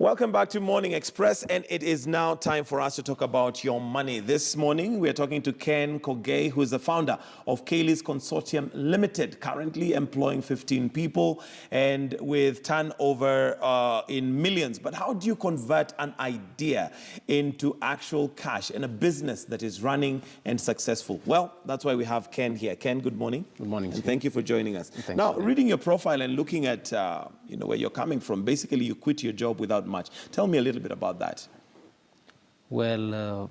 Welcome back to Morning Express, and it is now time for us to talk about your money. This morning, we are talking to Ken Kogay, who is the founder of Kaylee's Consortium Limited, currently employing 15 people and with turnover in millions. But how do you convert an idea into actual cash in a business that is running and successful? Well, that's why we have Ken here. Ken, good morning. Good morning. And thank you for joining us. Thanks. Now, reading your profile and looking at where you're coming from, basically you quit your job without much. Tell me a little bit about that. Well,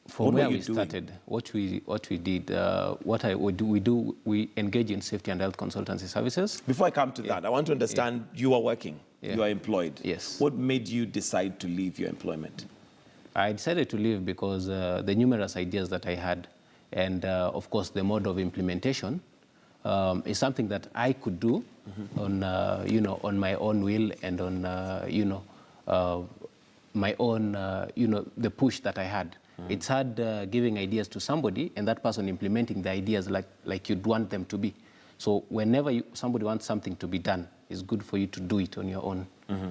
from where we started, what we did, we engage in safety and health consultancy services. Before I come to that, I want to understand you are working, you are employed. Yes. What made you decide to leave your employment? I decided to leave because the numerous ideas that I had, and of course the mode of implementation, is something that I could do on on my own will and on my own the push that I had. It's hard giving ideas to somebody and that person implementing the ideas like you'd want them to be. So whenever somebody wants something to be done, it's good for you to do it on your own.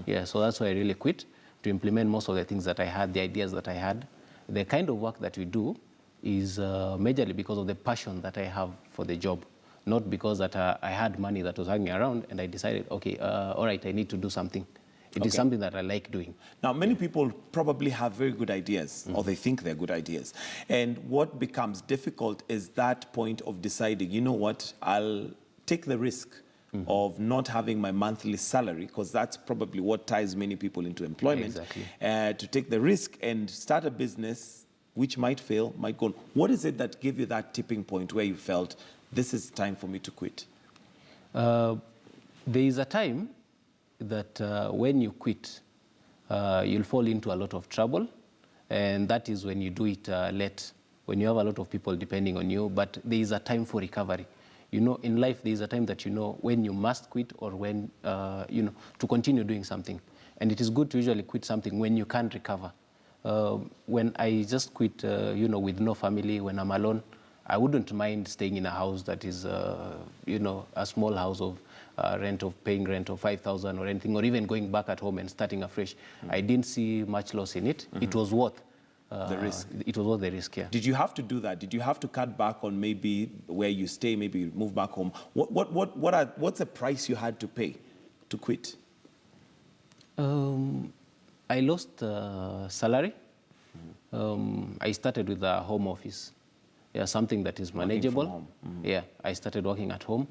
Yeah, so that's why I really quit, to implement most of the things that I had, the ideas that I had. The kind of work that we do is majorly because of the passion that I have for the job. Not because that I had money that was hanging around and I decided, okay, all right, I need to do something. It is something that I like doing. Now, many people probably have very good ideas, or they think they're good ideas. And what becomes difficult is that point of deciding, you know what, I'll take the risk of not having my monthly salary, because that's probably what ties many people into employment. Exactly. To take the risk and start a business which might fail, might go on. What is it that gave you that tipping point where you felt, this is time for me to quit? There is a time that when you quit, you'll fall into a lot of trouble. And that is when you do it late, when you have a lot of people depending on you. But there is a time for recovery. You know, in life, there is a time that you know when you must quit or when, to continue doing something. And it is good to usually quit something when you can recover. When I just quit, with no family, when I'm alone, I wouldn't mind staying in a house that is, a small house of paying rent of 5,000 or anything, or even going back at home and starting afresh. I didn't see much loss in it. It was worth the risk. It was worth the risk, yeah. Did you have to do that? Did you have to cut back on maybe where you stay, maybe move back home? What's the price you had to pay to quit? I lost salary. I started with a home office. Yeah, something that is manageable. Yeah, I started working at home.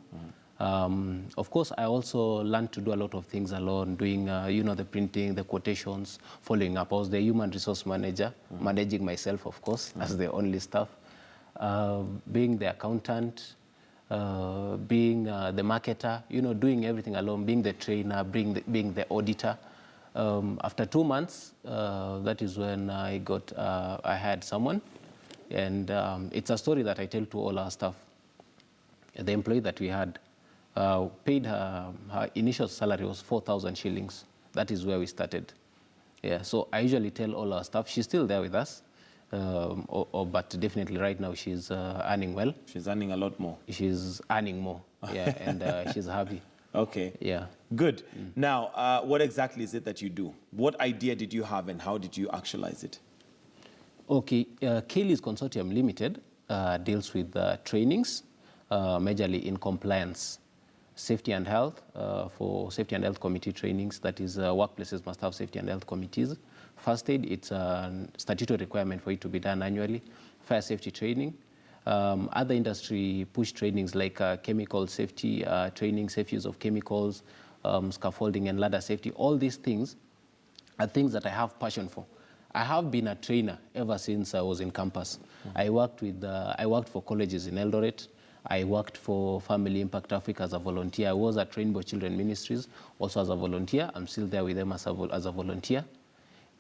Of course, I also learned to do a lot of things alone, doing, the printing, the quotations, following up. I was the human resource manager, managing myself, of course, as the only staff, being the accountant, being the marketer, doing everything alone, being the trainer, being the auditor. After 2 months, that is when I had someone. And it's a story that I tell to all our staff. The employee that we had paid her initial salary was 4,000 shillings. That is where we started. Yeah, so I usually tell all our staff, she's still there with us, but definitely right now she's earning well. She's earning a lot more. She's earning more, yeah, and she's happy. Okay. Yeah. Good. Now, what exactly is it that you do? What idea did you have and how did you actualize it? Okay, Kaylee's Consortium Limited deals with trainings, majorly in compliance, safety and health, for safety and health committee trainings. That is, workplaces must have safety and health committees. First aid, it's a statutory requirement for it to be done annually. Fire safety training. Other industry push trainings like chemical safety training, safe use of chemicals, scaffolding and ladder safety. All these things are things that I have passion for. I have been a trainer ever since I was in campus. I worked for colleges in Eldoret. I worked for Family Impact Africa as a volunteer. I was at Rainbow Children Ministries also as a volunteer. I'm still there with them as a volunteer.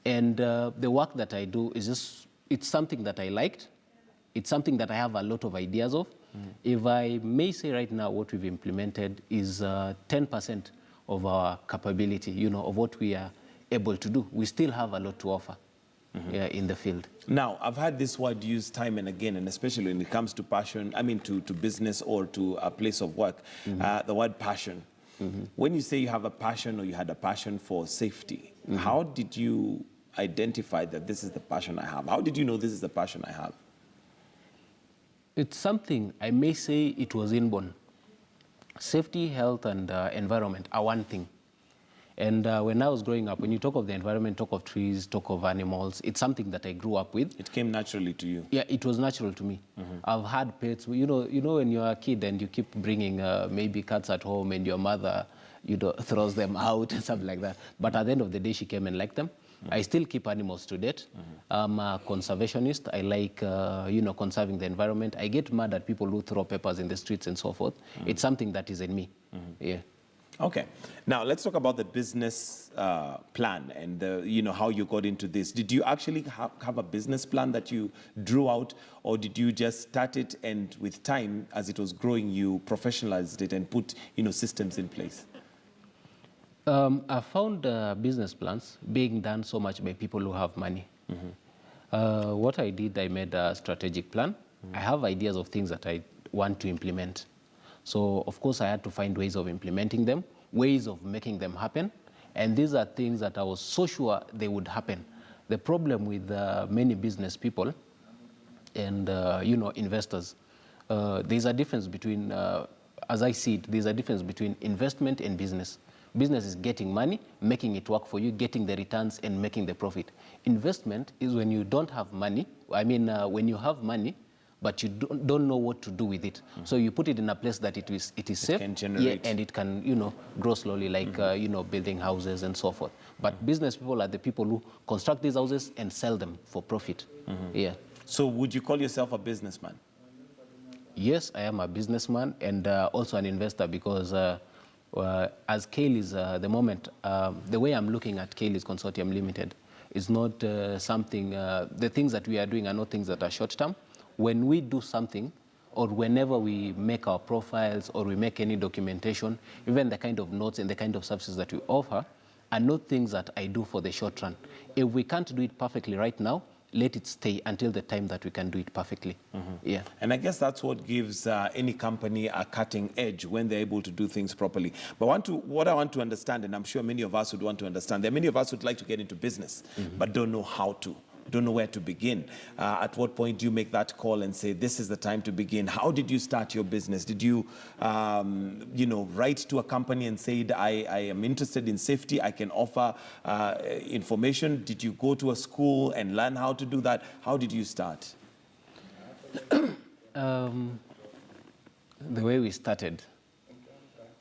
And the work that I do is it's something that I liked. It's something that I have a lot of ideas of. If I may say right now, what we've implemented is 10% of our capability, of what we are able to do. We still have a lot to offer. In the field. Now, I've had this word used time and again, and especially when it comes to passion, to business or to a place of work, the word passion. When you say you have a passion or you had a passion for safety, How did you identify that this is the passion I have? How did you know this is the passion I have? It's something, I may say it was inborn. Safety, health, and environment are one thing. And when I was growing up, when you talk of the environment, talk of trees, talk of animals, it's something that I grew up with. It came naturally to you? Yeah, it was natural to me. I've had pets. You know when you're a kid and you keep bringing maybe cats at home and your mother, throws them out and something like that. But at the end of the day, she came and liked them. I still keep animals to date. I'm a conservationist. I like, conserving the environment. I get mad at people who throw papers in the streets and so forth. It's something that is in me. Yeah. Okay. Now, let's talk about the business plan and how you got into this. Did you actually have a business plan that you drew out, or did you just start it and with time, as it was growing, you professionalized it and put systems in place? I found business plans being done so much by people who have money. What I did, I made a strategic plan. I have ideas of things that I want to implement. So, of course, I had to find ways of implementing them, ways of making them happen. And these are things that I was so sure they would happen. The problem with many business people and, investors, there's a difference between, as I see it, there's a difference between investment and business. Business is getting money, making it work for you, getting the returns and making the profit. Investment is when you don't have money. When you have money, but you don't know what to do with it. So you put it in a place that it is safe, can generate. and it can grow slowly, like building houses and so forth. But business people are the people who construct these houses and sell them for profit. Yeah. So would you call yourself a businessman? Yes, I am a businessman and also an investor, because as Kaylee's, the moment, the way I'm looking at Kaylee's Consortium Limited is not something, the things that we are doing are not things that are short term. When we do something, or whenever we make our profiles or we make any documentation, even the kind of notes and the kind of services that we offer are not things that I do for the short run. If we can't do it perfectly right now, let it stay until the time that we can do it perfectly. Yeah. And I guess that's what gives any company a cutting edge, when they're able to do things properly. But what I want to understand, and I'm sure many of us would want to understand, there are many of us who'd like to get into business, but don't know how to. Don't know where to begin. At what point do you make that call and say, this is the time to begin? How did you start your business? Did you, write to a company and say, I am interested in safety, I can offer information? Did you go to a school and learn how to do that? How did you start? The way we started,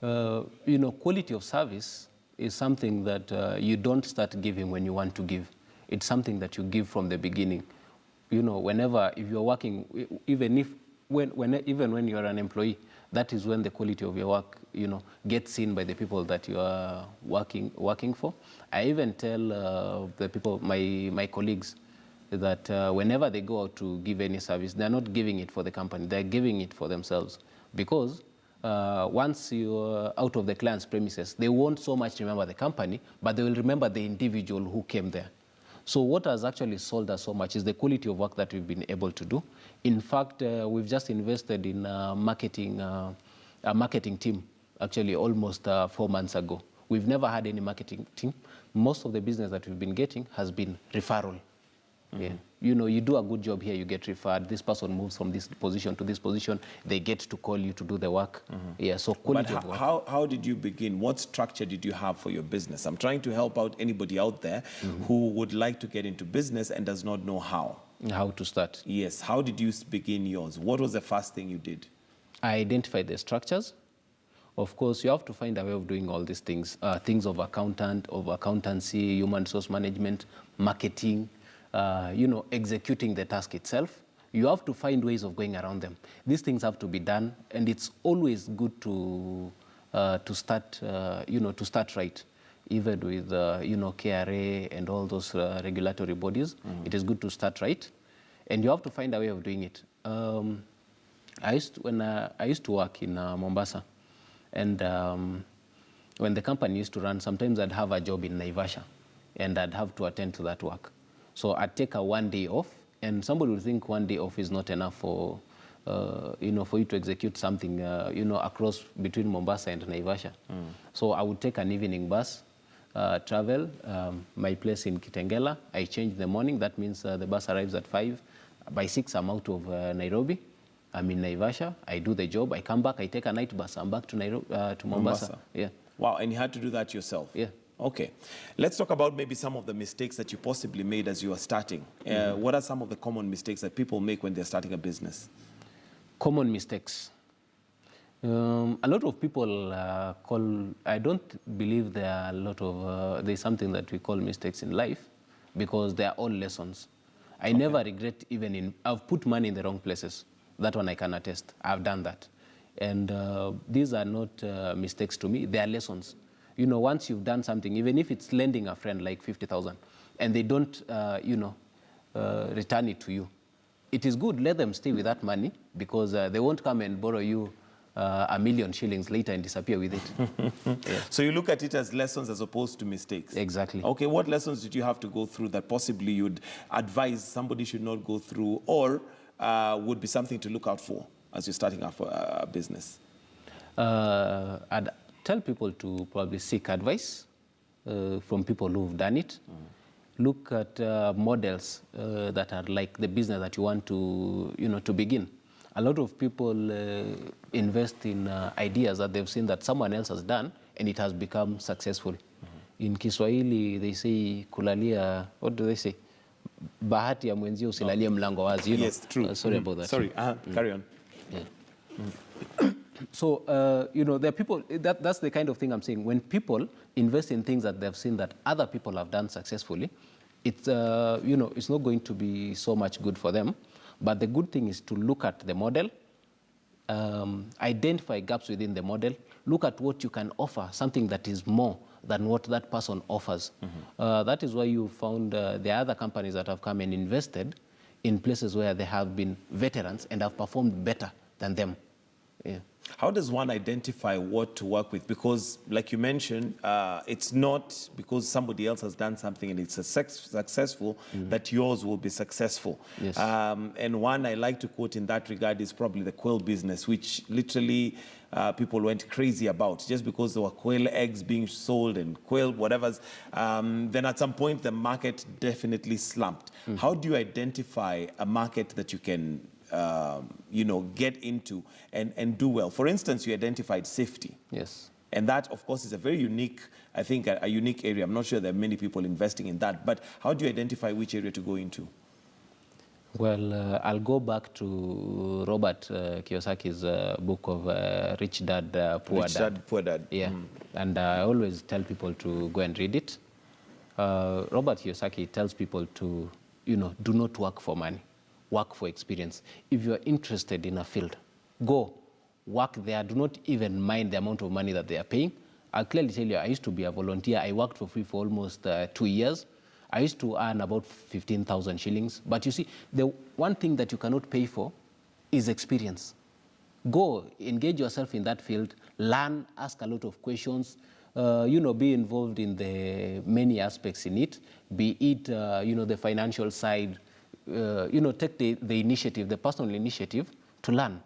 quality of service is something that you don't start giving when you want to give. It's something that you give from the beginning. Whenever, if you're working, even when you're an employee, that is when the quality of your work, gets seen by the people that you are working for. I even tell the people, my colleagues, that whenever they go out to give any service, they're not giving it for the company, they're giving it for themselves. Because once you're out of the client's premises, they won't so much remember the company, but they will remember the individual who came there. So what has actually sold us so much is the quality of work that we've been able to do. In fact, we've just invested in a marketing team, actually almost 4 months ago. We've never had any marketing team. Most of the business that we've been getting has been referral. Yeah. You do a good job here, you get referred. This person moves from this position to this position. They get to call you to do the work. Yeah. So quality of work. How did you begin? What structure did you have for your business? I'm trying to help out anybody out there who would like to get into business and does not know how. How to start? Yes. How did you begin yours? What was the first thing you did? I identified the structures. Of course, you have to find a way of doing all these things. Things of accountancy, human resource management, marketing. Executing the task itself. You have to find ways of going around them. These things have to be done, and it's always good to start right, even with KRA and all those regulatory bodies. It is good to start right, and you have to find a way of doing it. I used to work in Mombasa, and when the company used to run, sometimes I'd have a job in Naivasha, and I'd have to attend to that work. So I'd take a 1 day off, and somebody would think 1 day off is not enough for you to execute something, across between Mombasa and Naivasha. So I would take an evening bus travel. My place in Kitengela, I change in the morning. That means the bus arrives at 5. By 6, I'm out of Nairobi. I'm in Naivasha. I do the job. I come back. I take a night bus. I'm back to Nairobi, to Mombasa. Yeah. Wow, and you had to do that yourself? Yeah. Okay. Let's talk about maybe some of the mistakes that you possibly made as you were starting. What are some of the common mistakes that people make when they're starting a business? Common mistakes. A lot of people I don't believe there are a lot of, there's something that we call mistakes in life because they are all lessons. I never regret I've put money in the wrong places. That one I can attest. I've done that. And these are not mistakes to me, they are lessons. You know, once you've done something, even if it's lending a friend like 50,000 and they don't, return it to you, it is good, let them stay with that money because they won't come and borrow you a million shillings later and disappear with it. Yeah. So you look at it as lessons as opposed to mistakes? Exactly. Okay, what lessons did you have to go through that possibly you'd advise somebody should not go through or would be something to look out for as you're starting up a business? I'd tell people to probably seek advice from people who've done it. Look at models that are like the business that you want to, to begin. A lot of people invest in ideas that they've seen that someone else has done and it has become successful. In Kiswahili, they say kulalia, what do they say? Bahati ya mwenzio usilalie mlango wazi. Yes, true. Sorry about that. Sorry, carry on. Yeah. So, there are people, that's the kind of thing I'm saying. When people invest in things that they've seen that other people have done successfully, it's, it's not going to be so much good for them. But the good thing is to look at the model, identify gaps within the model, look at what you can offer, something that is more than what that person offers. That is why you found the other companies that have come and invested in places where they have been veterans and have performed better than them. Yeah. How does one identify what to work with? Because, like you mentioned, it's not because somebody else has done something and it's successful that yours will be successful. Yes. And one I like to quote in that regard is probably the quail business, which literally people went crazy about just because there were quail eggs being sold and quail whatever's. Then at some point, the market definitely slumped. How do you identify a market that you can get into and do well? For instance, you identified safety. Yes. And that, of course, is a very unique, I think, a unique area. I'm not sure there are many people investing in that. But how do you identify which area to go into? Well, I'll go back to Robert Kiyosaki's book of Rich Dad, Poor Dad. Rich Dad, Poor Dad. Yeah. And I always tell people to go and read it. Robert Kiyosaki tells people to, do not work for money. Work for experience. If you're interested in a field, go work there. Do not even mind the amount of money that they are paying. I'll clearly tell you, I used to be a volunteer. I worked for free for almost 2 years. I used to earn about 15,000 shillings. But you see, the one thing that you cannot pay for is experience. Go, engage yourself in that field, learn, ask a lot of questions, be involved in the many aspects in it, be it, the financial side, take the initiative, the personal initiative to learn,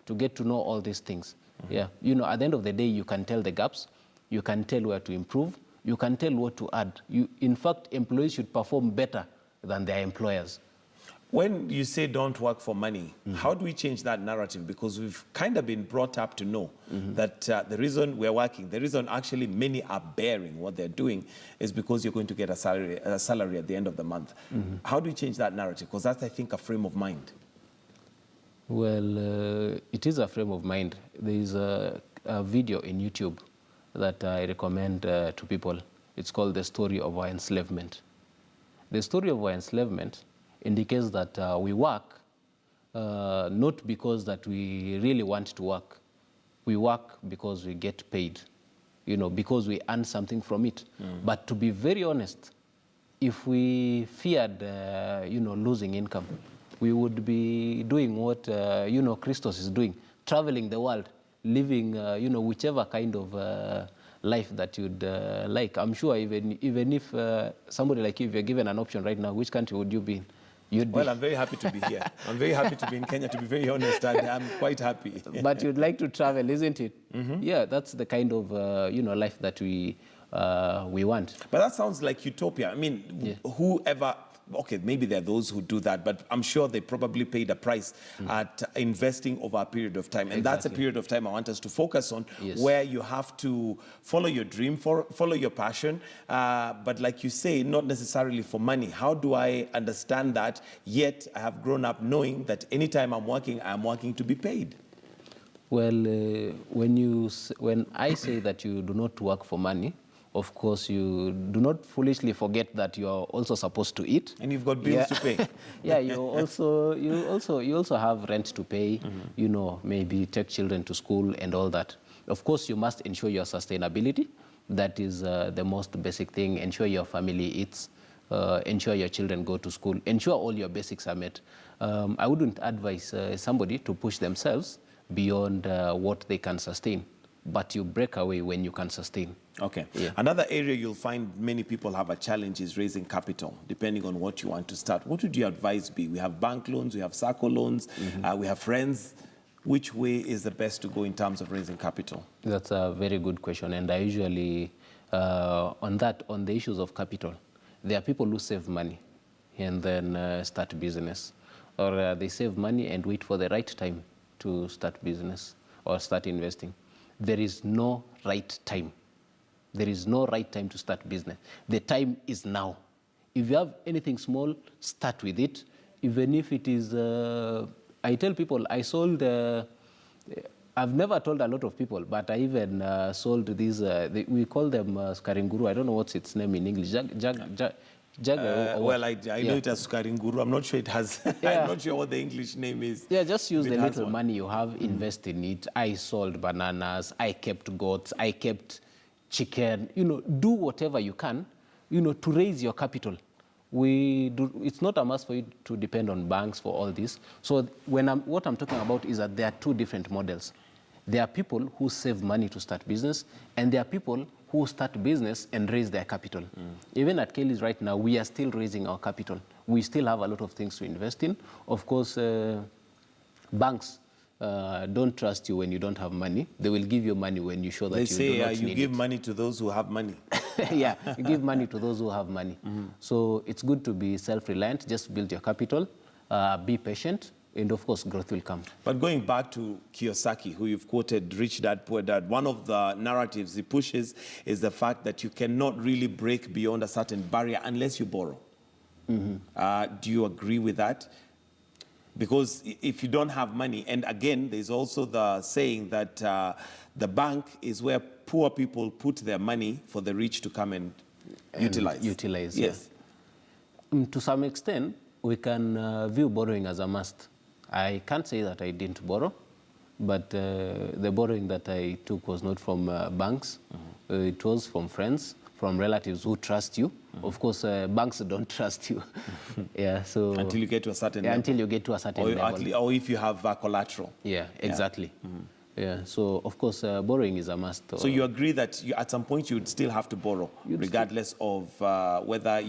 to get to know all these things. Yeah, at the end of the day, you can tell the gaps, you can tell where to improve, you can tell what to add. In fact, employees should perform better than their employers. When you say don't work for money, how do we change that narrative? Because we've kind of been brought up to know that the reason we're working, the reason actually many are bearing what they're doing is because you're going to get a salary at the end of the month. How do we change that narrative? Because that's, I think, a frame of mind. Well, it is a frame of mind. There is a video in YouTube that I recommend to people. It's called The Story of Our Enslavement. The story of our enslavement indicates that we work not because that we really want to work. We work because we get paid, because we earn something from it. But to be very honest, if we feared, losing income, we would be doing what, Christos is doing, traveling the world, living, whichever kind of life that you'd like. I'm sure even if somebody like you, if you're given an option right now, which country would you be in? Well, I'm very happy to be here. I'm very happy to be in Kenya, to be very honest, and I'm quite happy. But you'd like to travel, isn't it? Yeah, that's the kind of life that we we want. But that sounds like utopia. I mean, whoever, okay, maybe there are those who do that, but I'm sure they probably paid a price at investing over a period of time. And that's a period of time I want us to focus on, where you have to follow your dream, follow your passion, but like you say, not necessarily for money. How do I understand that, yet I have grown up knowing that anytime I'm working to be paid? Well, when I say that you do not work for money, of course, you do not foolishly forget that you are also supposed to eat, and you've got bills to pay. Yeah, you also have rent to pay. You know, maybe take children to school and all that. Of course, you must ensure your sustainability. That is the most basic thing. Ensure your family eats. Ensure your children go to school. Ensure all your basics are met. I wouldn't advise somebody to push themselves beyond what they can sustain, but you break away when you can sustain. Okay. Yeah. Another area you'll find many people have a challenge is raising capital, depending on what you want to start. What would your advice be? We have bank loans, we have SACCO loans, we have friends. Which way is the best to go in terms of raising capital? That's a very good question. And I usually, on the issues of capital, there are people who save money and then start business. Or they save money and wait for the right time to start business or start investing. There is no right time. There is no right time to start business. The time is now. If you have anything small, start with it. Even if it is, I tell people, I sold, I've never told a lot of people, but I even sold these, we call them skaringuru. I don't know what's its name in English. Well, I know it as skaringuru. I'm not sure it has, I'm not sure what the English name is. Yeah, just use the little money you have, invest in it. I sold bananas, I kept goats, I kept chicken. You know, do whatever you can, you know, to raise your capital. It's not a must for you to depend on banks for all this. So what I'm talking about is that there are two different models. There are people who save money to start business, and there are people who start business and raise their capital. Even at Kelly's right now, we are still raising our capital. We still have a lot of things to invest in. Of course, banks don't trust you when you don't have money. They will give you money when you show that you do not need it. They say you give money to those who have money. Yeah, you give money to those who have money. So it's good to be self-reliant. Just build your capital, be patient, and of course, growth will come. But going back to Kiyosaki, who you've quoted, Rich Dad, Poor Dad, one of the narratives he pushes is the fact that you cannot really break beyond a certain barrier unless you borrow. Do you agree with that? Because if you don't have money, and again, there's also the saying that the bank is where poor people put their money for the rich to come and utilize. Yes. Yeah. To some extent, we can view borrowing as a must. I can't say that I didn't borrow, but the borrowing that I took was not from banks. It was from friends, from relatives who trust you. Of course, banks don't trust you. Yeah, so until you get to a certain level. Until you get to a certain level. Or if you have collateral. Yeah, exactly. Yeah, so of course, borrowing is a must. So you agree that at some point you would still have to borrow, regardless of whether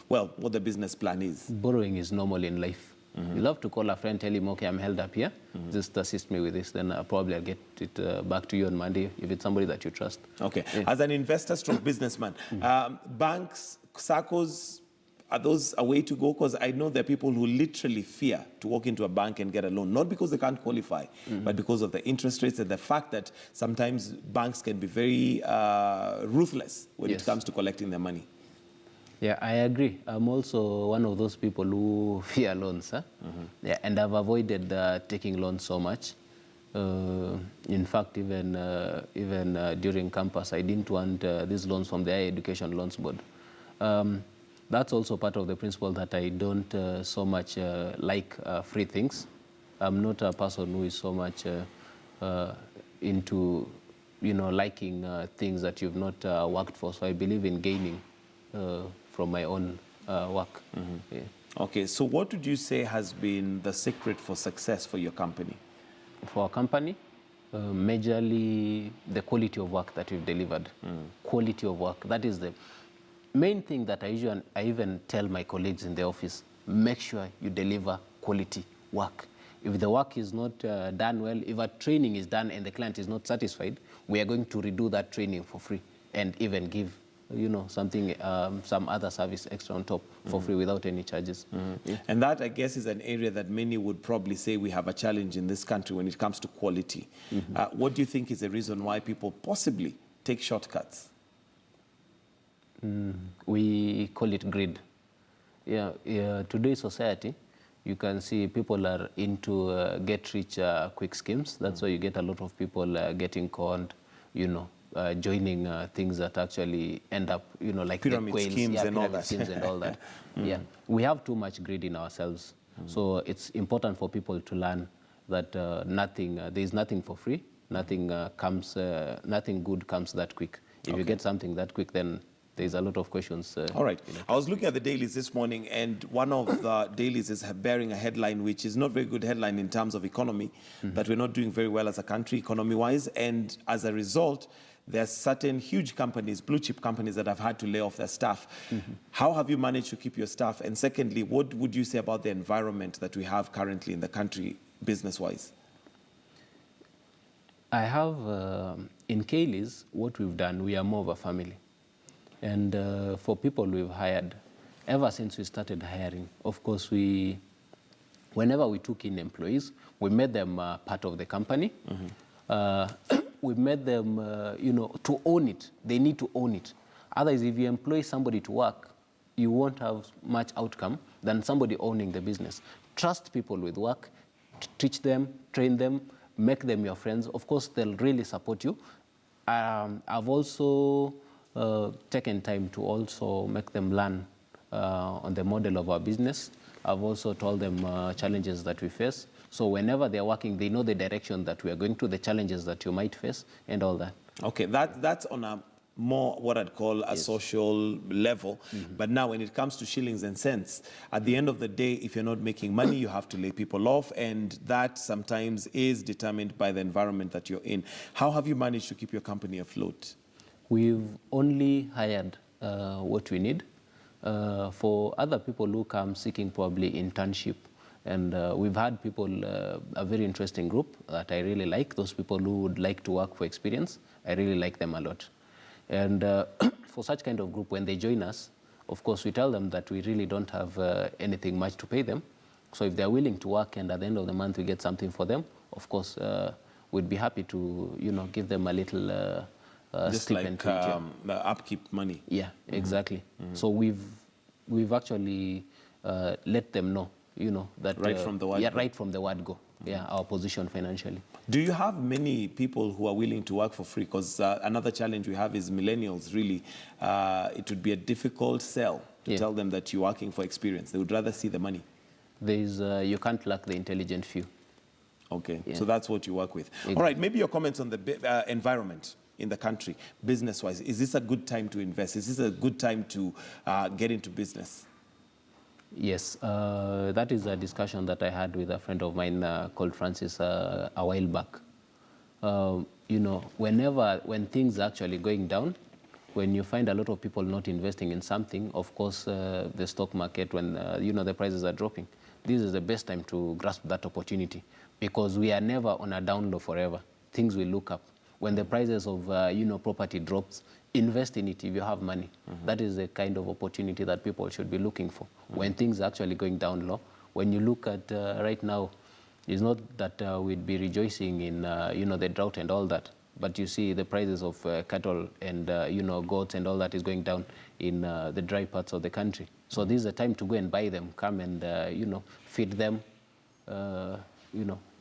what the business plan is? Borrowing is normal in life. You love to call a friend, tell him, okay, I'm held up here, just assist me with this, then probably I'll get it back to you on Monday if it's somebody that you trust. Okay. Yeah. As an investor stroke businessman, banks, SACCOs, are those a way to go? Because I know there are people who literally fear to walk into a bank and get a loan, not because they can't qualify, but because of the interest rates and the fact that sometimes banks can be very ruthless when it comes to collecting their money. Yeah, I agree. I'm also one of those people who fear loans. Yeah, and I've avoided taking loans so much. In fact, even during campus, I didn't want these loans from the Higher Education Loans Board. That's also part of the principle that I don't so much like free things. I'm not a person who is so much into, liking things that you've not worked for. So I believe in gaining from my own work. Yeah. Okay, so what would you say has been the secret for success for your company? For our company, majorly the quality of work that we've delivered. Quality of work, that is the main thing that I even tell my colleagues in the office. Make sure you deliver quality work. If the work is not done well, if a training is done and the client is not satisfied, we are going to redo that training for free and even give something, some other service extra on top for free without any charges. Yeah. And that, I guess, is an area that many would probably say we have a challenge in this country when it comes to quality. What do you think is the reason why people possibly take shortcuts? We call it greed. Yeah, today's society, you can see people are into get-rich quick schemes. That's why you get a lot of people getting conned, joining things that actually end up, like Pyramid the quails, schemes and all pyramid that. schemes and all that. Yeah, we have too much greed in ourselves. So it's important for people to learn that there is nothing for free. Nothing good comes that quick. If you get something that quick, then there's a lot of questions. All right. I was looking at the dailies this morning, and one of the dailies is bearing a headline which is not very good headline in terms of economy, that we're not doing very well as a country economy-wise, and as a result, there are certain huge companies, blue-chip companies, that have had to lay off their staff. How have you managed to keep your staff? And secondly, what would you say about the environment that we have currently in the country, business-wise? I have, in Kaylee's, what we've done, we are more of a family. And for people we've hired, ever since we started hiring, of course, whenever we took in employees, we made them part of the company. We made them, to own it. They need to own it. Otherwise, if you employ somebody to work, you won't have much outcome than somebody owning the business. Trust people with work, teach them, train them, make them your friends. Of course, they'll really support you. I've also taken time to also make them learn on the model of our business. I've also told them challenges that we face. So whenever they're working, they know the direction that we are going to, the challenges that you might face, and all that. Okay, that's on a more what I'd call a social level. But now when it comes to shillings and cents, at the end of the day, if you're not making money, you have to lay people off, and that sometimes is determined by the environment that you're in. How have you managed to keep your company afloat? We've only hired what we need. For other people who come seeking probably internship, and we've had people, a very interesting group that I really like, those people who would like to work for experience. I really like them a lot. And for such kind of group, when they join us, of course, we tell them that we really don't have anything much to pay them. So if they're willing to work and at the end of the month we get something for them, of course, we'd be happy to, give them a little just like the upkeep money. Yeah, exactly. So we've actually let them know, that right from the word go. right from the word go. Yeah, our position financially. Do you have many people who are willing to work for free? Because another challenge we have is millennials. Really, it would be a difficult sell to tell them that you're working for experience. They would rather see the money. There's you can't lack the intelligent few. Okay, so that's what you work with. Exactly. All right, maybe your comments on the environment in the country, business-wise. Is this a good time to invest? Is this a good time to get into business? Yes, that is a discussion that I had with a friend of mine called Francis a while back. When things are actually going down, when you find a lot of people not investing in something, of course, the stock market, when the prices are dropping, this is the best time to grasp that opportunity, because we are never on a down low forever. Things will look up. When the prices of property drops, invest in it if you have money. That is the kind of opportunity that people should be looking for. When things are actually going down low, when you look at right now, it's not that we'd be rejoicing in the drought and all that, but you see the prices of cattle and goats and all that is going down in the dry parts of the country. So this is a time to go and buy them, come and feed them.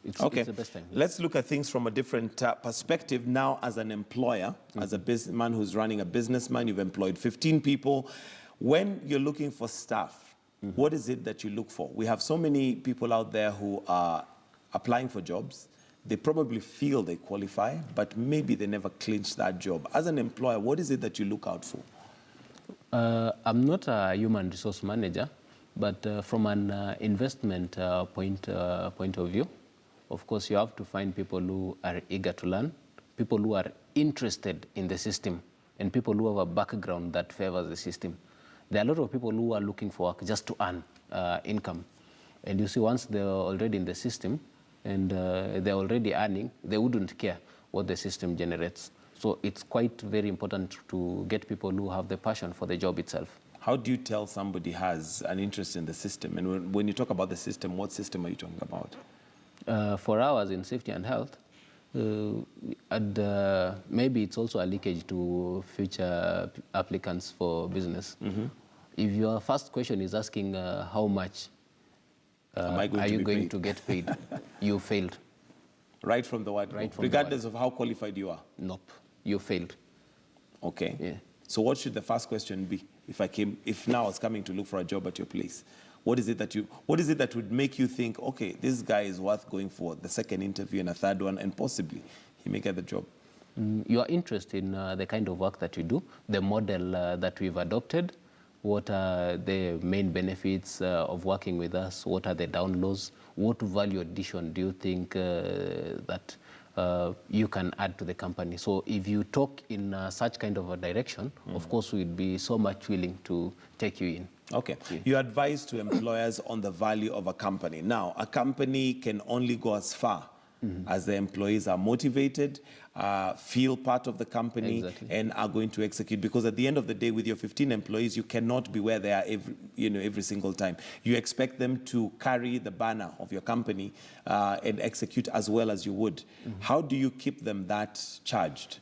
It's the best time. Let's look at things from a different perspective now. As an employer, as a businessman who's running a businessman, you've employed 15 people. When you're looking for staff, what is it that you look for? We have so many people out there who are applying for jobs. They probably feel they qualify, but maybe they never clinch that job. As an employer, what is it that you look out for? I'm not a human resource manager, but from an investment point of view, of course, you have to find people who are eager to learn, people who are interested in the system, and people who have a background that favors the system. There are a lot of people who are looking for work just to earn income. And you see, once they're already in the system and they're already earning, they wouldn't care what the system generates. So it's quite very important to get people who have the passion for the job itself. How do you tell somebody has an interest in the system? And when you talk about the system, what system are you talking about? For ours in safety and health, and maybe it's also a leakage to future applicants for business. If your first question is asking how much are you going to get paid, you failed. Right from the word, Right from regardless of how qualified you are? Nope, you failed. Okay. Yeah. So what should the first question be if now I was coming to look for a job at your place? What is it that would make you think, okay, this guy is worth going for the second interview and a third one, and possibly he may get the job? Your interest in the kind of work that you do, the model that we've adopted, what are the main benefits of working with us, what are the downloads, what value addition do you think that you can add to the company? So if you talk in such kind of a direction, of course we'd be so much willing to take you in. Okay. Yeah. Your advice to employers on the value of a company. Now, a company can only go as far as the employees are motivated, feel part of the company, Exactly. and are going to execute. Because at the end of the day, with your 15 employees, you cannot be where they are every single time. You expect them to carry the banner of your company and execute as well as you would. How do you keep them that charged?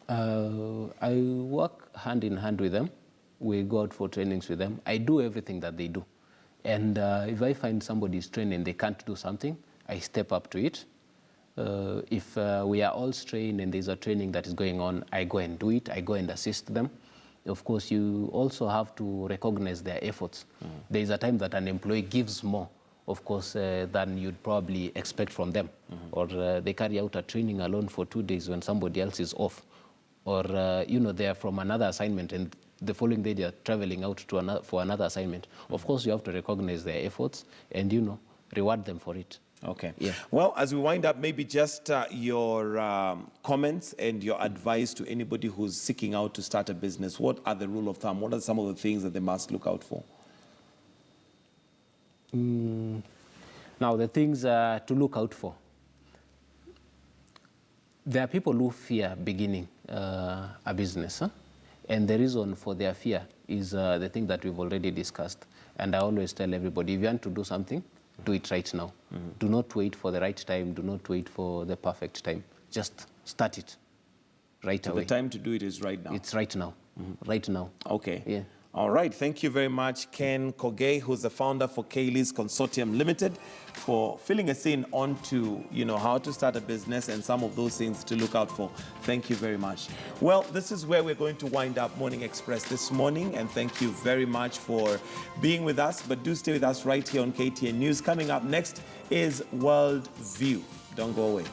I work hand in hand with them. We go out for trainings with them. I do everything that they do. And if I find somebody's training, they can't do something, I step up to it. If we are all trained and there's a training that is going on, I go and do it. I go and assist them. Of course, you also have to recognize their efforts. There is a time that an employee gives more, of course, than you'd probably expect from them. Or they carry out a training alone for 2 days when somebody else is off. Or, they are from another assignment and the following day they are traveling out to for another assignment. Of course, you have to recognize their efforts and, reward them for it. Okay. Yeah. Well, as we wind up, maybe just your comments and your advice to anybody who's seeking out to start a business. What are the rule of thumb? What are some of the things that they must look out for? Now, the things to look out for. There are people who fear beginning a business. And the reason for their fear is the thing that we've already discussed. And I always tell everybody, if you want to do something, do it right now. Do not wait for the right time. Do not wait for the perfect time. Just start it right away. The time to do it is right now. It's right now. Right now. Okay. Yeah. All right. Thank you very much, Ken Kogei, who's the founder for Kaylee's Consortium Limited, for filling us in onto, how to start a business and some of those things to look out for. Thank you very much. Well, this is where we're going to wind up Morning Express this morning, and thank you very much for being with us. But do stay with us right here on KTN News. Coming up next is World View. Don't go away.